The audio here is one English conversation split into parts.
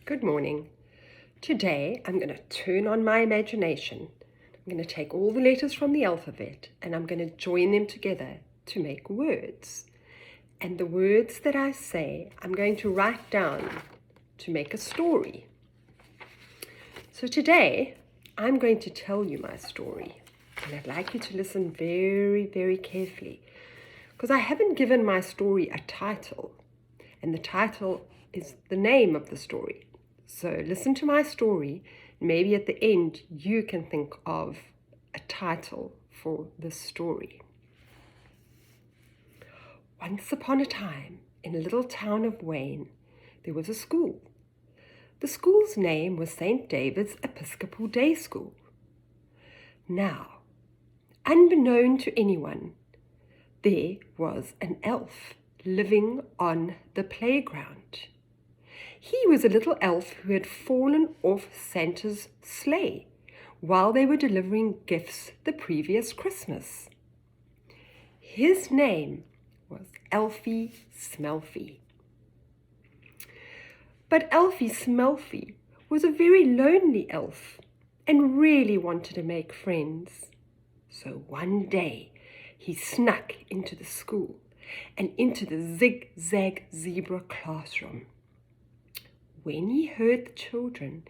Good morning. Today I'm going to turn on my imagination. I'm going to take all the letters from the alphabet and I'm going to join them together to make words. And the words that I say, I'm going to write down to make a story. So today I'm going to tell you my story. And I'd like you to listen very, very carefully because I haven't given my story a title. And the title is the name of the story. So listen to my story. Maybe at the end you can think of a title for this story. Once upon a time, in a little town of Wayne, there was a school. The school's name was St. David's Episcopal Day School. Now, unbeknown to anyone, there was an elf living on the playground. He was a little elf who had fallen off Santa's sleigh while they were delivering gifts the previous Christmas. His name was Elfie Smelfie. But Elfie Smelfie was a very lonely elf and really wanted to make friends. So one day he snuck into the school and into the Zig-Zag Zebra classroom. When he heard the children,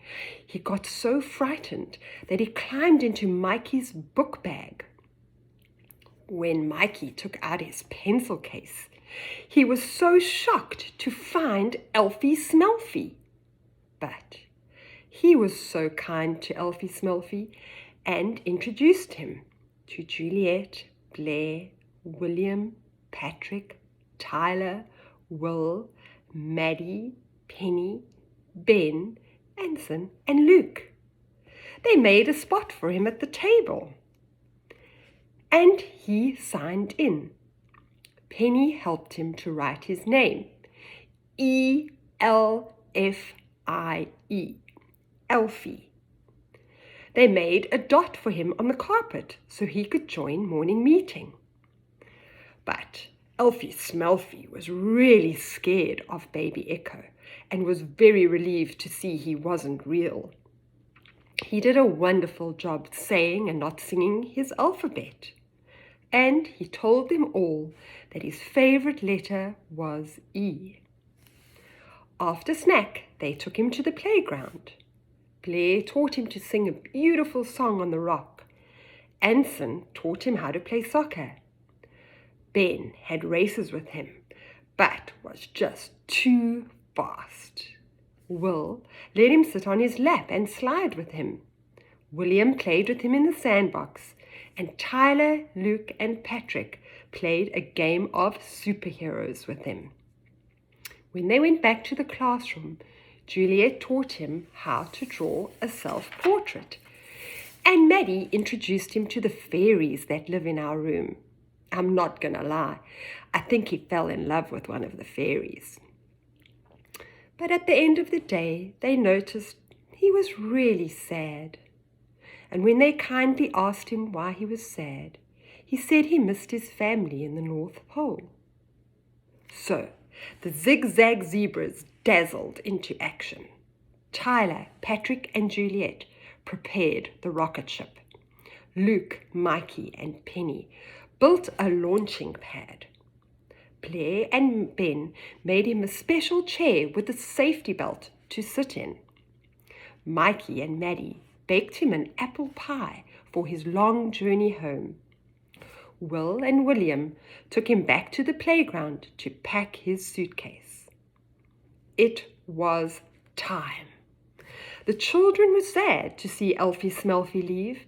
he got so frightened that he climbed into Mikey's book bag. When Mikey took out his pencil case, he was so shocked to find Elfie Smelfie. But he was so kind to Elfie Smelfie and introduced him to Juliet, Blair, William, Patrick, Tyler, Will, Maddie, Penny, Ben, Anson, and Luke. They made a spot for him at the table. And he signed in. Penny helped him to write his name. E-L-F-I-E. Elfie. They made a dot for him on the carpet so he could join morning meeting. But Elfie Smelfie was really scared of Baby Echo and was very relieved to see he wasn't real. He did a wonderful job saying and not singing his alphabet. And he told them all that his favorite letter was E. After snack, they took him to the playground. Blair taught him to sing a beautiful song on the rock. Anson taught him how to play soccer. Ben had races with him, but was just too fast. Will let him sit on his lap and slide with him. William played with him in the sandbox, and Tyler, Luke, and Patrick played a game of superheroes with him. When they went back to the classroom, Juliet taught him how to draw a self-portrait, and Maddie introduced him to the fairies that live in our room. I'm not going to lie, I think he fell in love with one of the fairies. But at the end of the day, they noticed he was really sad. And when they kindly asked him why he was sad, he said he missed his family in the North Pole. So, the Zig-Zag Zebras dazzled into action. Tyler, Patrick, and Juliet prepared the rocket ship. Luke, Mikey, and Penny built a launching pad. Blair and Ben made him a special chair with a safety belt to sit in. Mikey and Maddie baked him an apple pie for his long journey home. Will and William took him back to the playground to pack his suitcase. It was time. The children were sad to see Elfie Smelfie leave,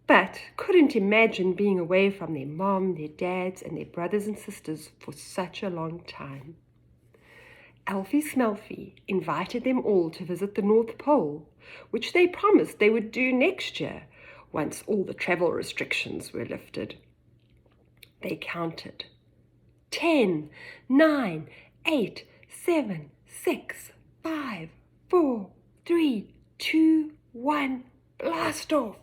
but couldn't imagine being away from their mom, their dads, and their brothers and sisters for such a long time. Elfie Smelfie invited them all to visit the North Pole, which they promised they would do next year once all the travel restrictions were lifted. They counted. 10, 9, 8, 7, 6, 5, 4, 3, 2, 1, blast off!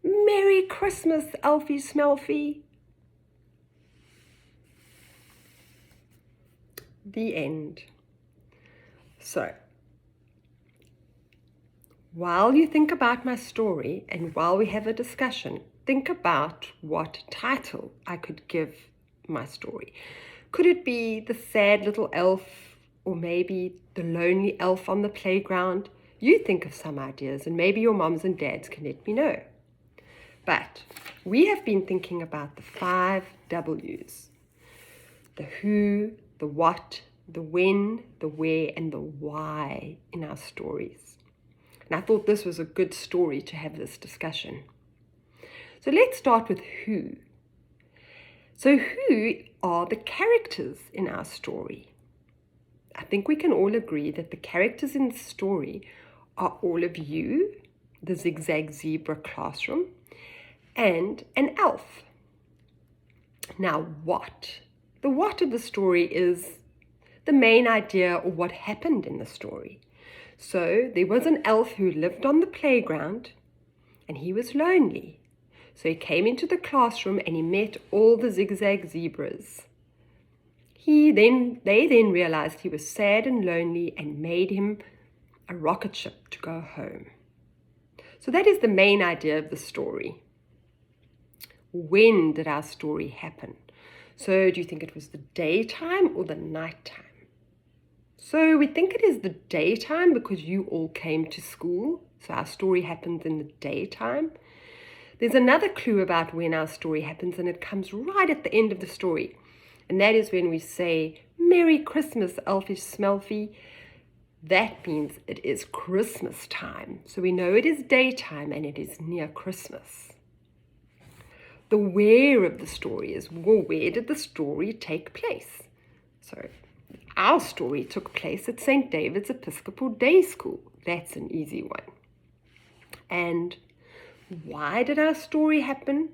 Merry Christmas, Elfie Smelfie! The end. So, while you think about my story and while we have a discussion, think about what title I could give my story. Could it be The Sad Little Elf, or maybe The Lonely Elf on the Playground? You think of some ideas, and maybe your moms and dads can let me know. But we have been thinking about the 5 W's: the who, the what, the when, the where, and the why in our stories. And I thought this was a good story to have this discussion. So let's start with who. So who are the characters in our story? I think we can all agree that the characters in the story are all of you, the Zigzag Zebra classroom, and an elf. Now what? The what of the story is the main idea, or what happened in the story. So there was an elf who lived on the playground, and he was lonely. So he came into the classroom and he met all the Zigzag Zebras. They then realized he was sad and lonely and made him a rocket ship to go home. So that is the main idea of the story. When did our story happen? So do you think it was the daytime or the nighttime? So we think it is the daytime because you all came to school. So our story happens in the daytime. There's another clue about when our story happens, and it comes right at the end of the story. And that is when we say, "Merry Christmas, Elfish Smelfie." That means it is Christmas time. So we know it is daytime and it is near Christmas. The where of the story is, well, where did the story take place? So our story took place at St. David's Episcopal Day School. That's an easy one. And why did our story happen?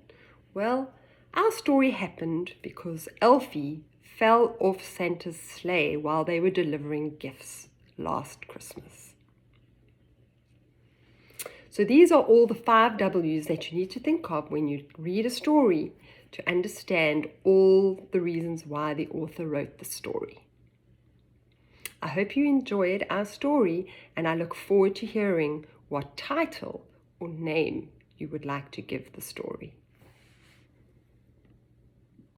Well, our story happened because Elfie fell off Santa's sleigh while they were delivering gifts last Christmas. So these are all the 5 W's that you need to think of when you read a story to understand all the reasons why the author wrote the story. I hope you enjoyed our story, and I look forward to hearing what title or name you would like to give the story.